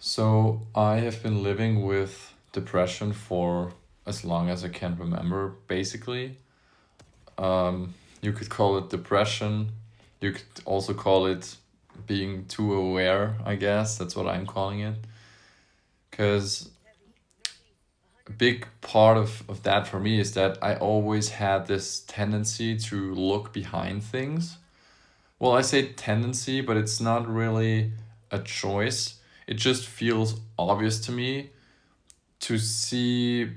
So I have been living with depression for as long as I can remember, basically. You could call it depression. You could also call it being too aware, I guess. That's what I'm calling it. Because a big part of that for me is that I always had this tendency to look behind things. Well, I say tendency, but it's not really a choice. It just feels obvious to me to see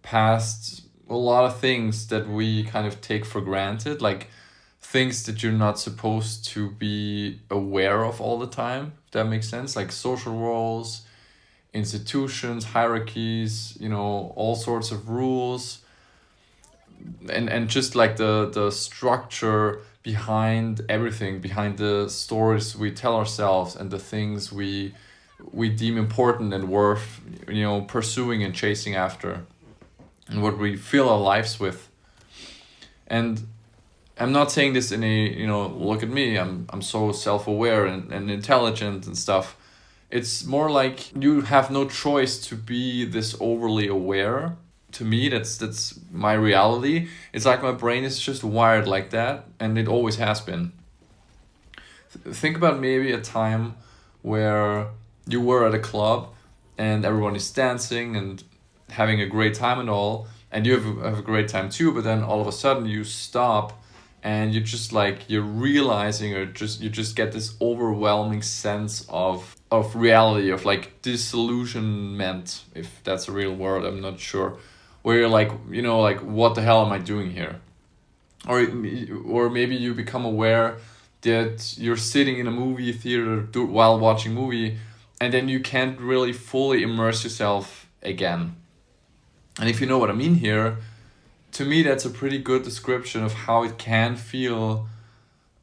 past a lot of things that we kind of take for granted, like things that you're not supposed to be aware of all the time, if that makes sense, like social roles, institutions, hierarchies, all sorts of rules, and just like the structure behind everything, behind the stories we tell ourselves and the things we deem important and worth pursuing and chasing after, and what we fill our lives with. And I'm not saying this in a, look at me, I'm so self-aware and intelligent and stuff. It's more like you have no choice to be this overly aware. To me, that's my reality. It's like my brain is just wired like that, and it always has been. Think about maybe a time where you were at a club and everyone is dancing and having a great time and all, and you have a great time too, but then all of a sudden you stop and you're just like you're realizing, or just you just get this overwhelming sense of reality, of like disillusionment, if that's a real word, I'm not sure, where you're like, like, what the hell am I doing here? Or maybe you become aware that you're sitting in a movie theater while watching movie, and then you can't really fully immerse yourself again. And if you know what I mean here, to me that's a pretty good description of how it can feel,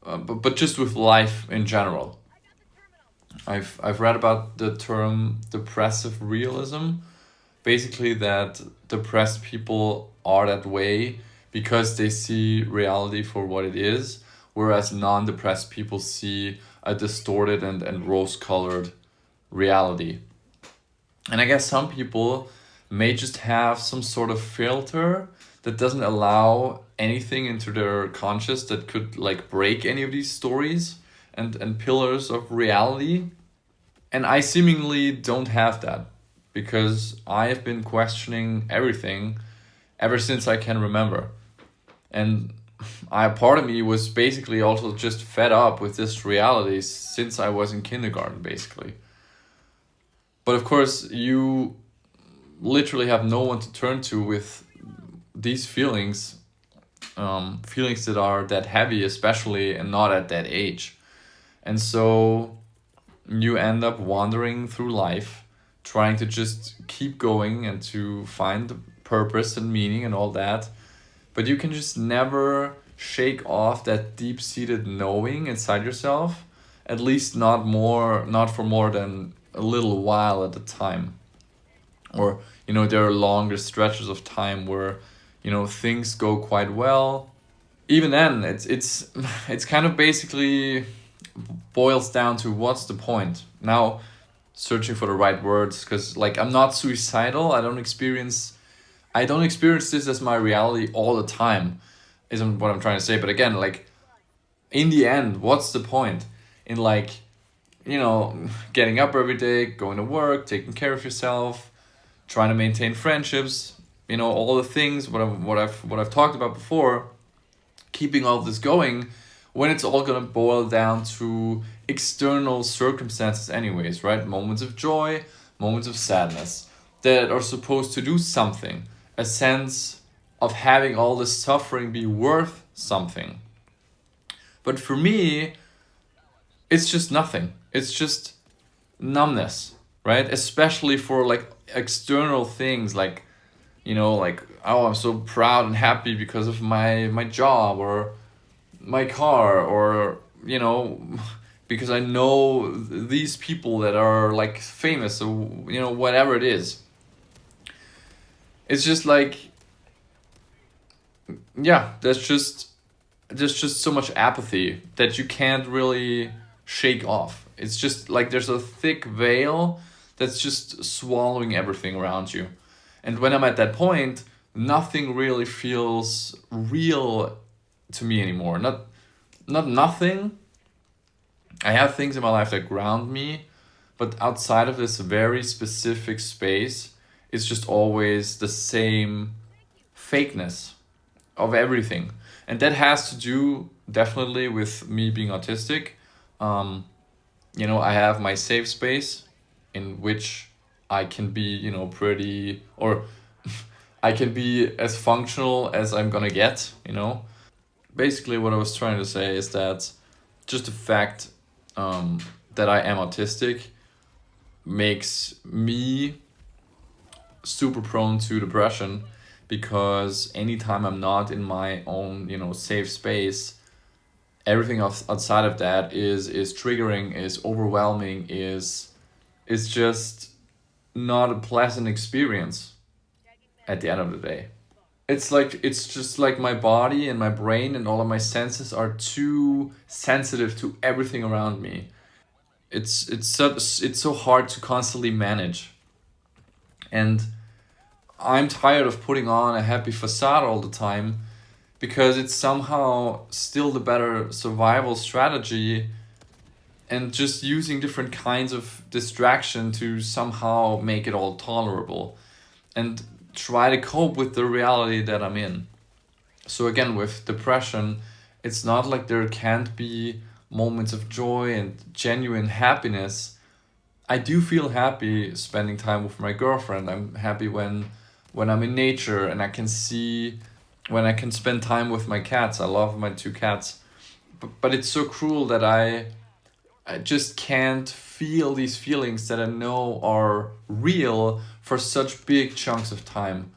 but just with life in general. I've read about the term depressive realism, basically that depressed people are that way because they see reality for what it is, whereas non-depressed people see a distorted and rose-colored reality. And I guess some people may just have some sort of filter that doesn't allow anything into their conscious that could like break any of these stories and pillars of reality. And I seemingly don't have that because I have been questioning everything ever since I can remember. And part of me was basically also just fed up with this reality since I was in kindergarten, basically. But of course, you literally have no one to turn to with these feelings, feelings that are that heavy, especially, and not at that age. And so you end up wandering through life, trying to just keep going and to find purpose and meaning and all that. But you can just never shake off that deep seated knowing inside yourself, at least not for more than a little while at a time. Or, there are longer stretches of time where, things go quite well. Even then, it's it's kind of basically boils down to what's the point. Now, searching for the right words, because like I'm not suicidal. I don't experience this as my reality all the time, isn't what I'm trying to say. But again, like, in the end, what's the point in, like, getting up every day, going to work, taking care of yourself, trying to maintain friendships, all the things what I've talked about before, keeping all this going, when it's all gonna boil down to external circumstances anyways, right? Moments of joy, moments of sadness that are supposed to do something, a sense of having all this suffering be worth something. But for me, it's just nothing. It's just numbness, right? Especially for like external things, like, like, oh, I'm so proud and happy because of my job or my car, or because I know these people that are like famous, or whatever it is. It's just like, yeah, there's just so much apathy that you can't really shake off. It's just like there's a thick veil that's just swallowing everything around you. And when I'm at that point, nothing really feels real to me anymore. Not nothing. I have things in my life that ground me, but outside of this very specific space, it's just always the same fakeness of everything. And that has to do definitely with me being autistic. Um, I have my safe space in which I can be, pretty, or I can be as functional as I'm gonna get. Basically, what I was trying to say is that just the fact that I am autistic makes me super prone to depression, because anytime I'm not in my own, safe space, everything outside of that is triggering, is overwhelming, is just not a pleasant experience at the end of the day. It's just like my body and my brain and all of my senses are too sensitive to everything around me. It's so hard to constantly manage. And I'm tired of putting on a happy facade all the time, because it's somehow still the better survival strategy, and just using different kinds of distraction to somehow make it all tolerable and try to cope with the reality that I'm in. So again, with depression, it's not like there can't be moments of joy and genuine happiness. I do feel happy spending time with my girlfriend. I'm happy when I'm in nature and I can see, when I can spend time with my cats. I love my two cats. But it's so cruel that I just can't feel these feelings that I know are real for such big chunks of time.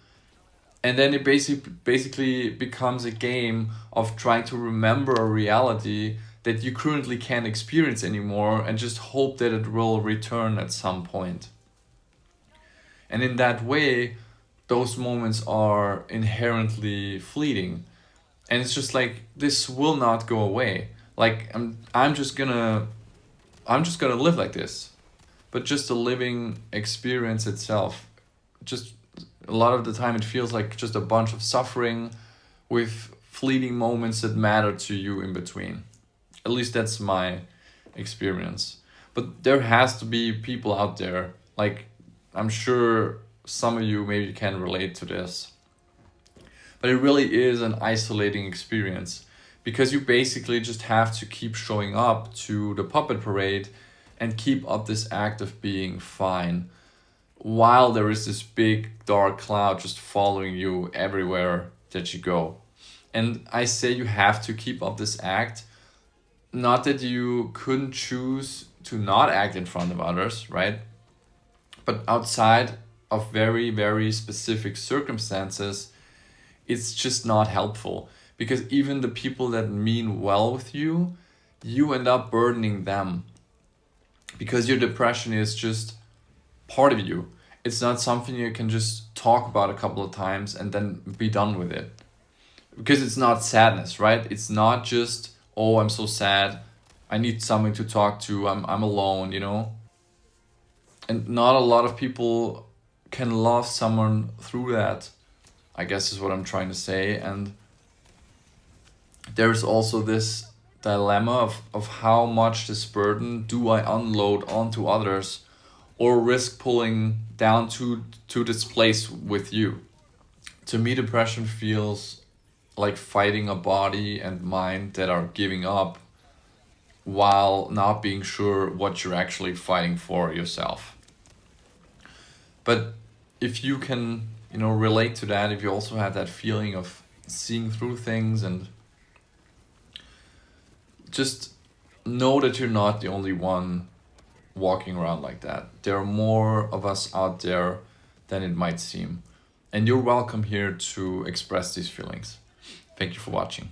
And then it basically becomes a game of trying to remember a reality that you currently can't experience anymore, and just hope that it will return at some point. And in that way, those moments are inherently fleeting. And it's just like, this will not go away. Like I'm just gonna live like this. But just the living experience itself, just a lot of the time it feels like just a bunch of suffering with fleeting moments that matter to you in between. At least that's my experience. But there has to be people out there, like, I'm sure some of you maybe can relate to this. But it really is an isolating experience, because you basically just have to keep showing up to the puppet parade and keep up this act of being fine, while there is this big dark cloud just following you everywhere that you go. And I say you have to keep up this act, not that you couldn't choose to not act in front of others, right? But outside of very, very specific circumstances, it's just not helpful, because even the people that mean well with you, you end up burdening them, because your depression is just part of you. It's not something you can just talk about a couple of times and then be done with it, because it's not sadness, right? It's not just, oh, I'm so sad, I need something to talk to, I'm alone. And not a lot of people can love someone through that, I guess is what I'm trying to say. And there's also this dilemma of how much this burden do I unload onto others, or risk pulling down to this place with you. To me, depression feels like fighting a body and mind that are giving up, while not being sure what you're actually fighting for yourself. But if you can, relate to that, if you also have that feeling of seeing through things, and just know that you're not the only one walking around like that. There are more of us out there than it might seem. And you're welcome here to express these feelings. Thank you for watching.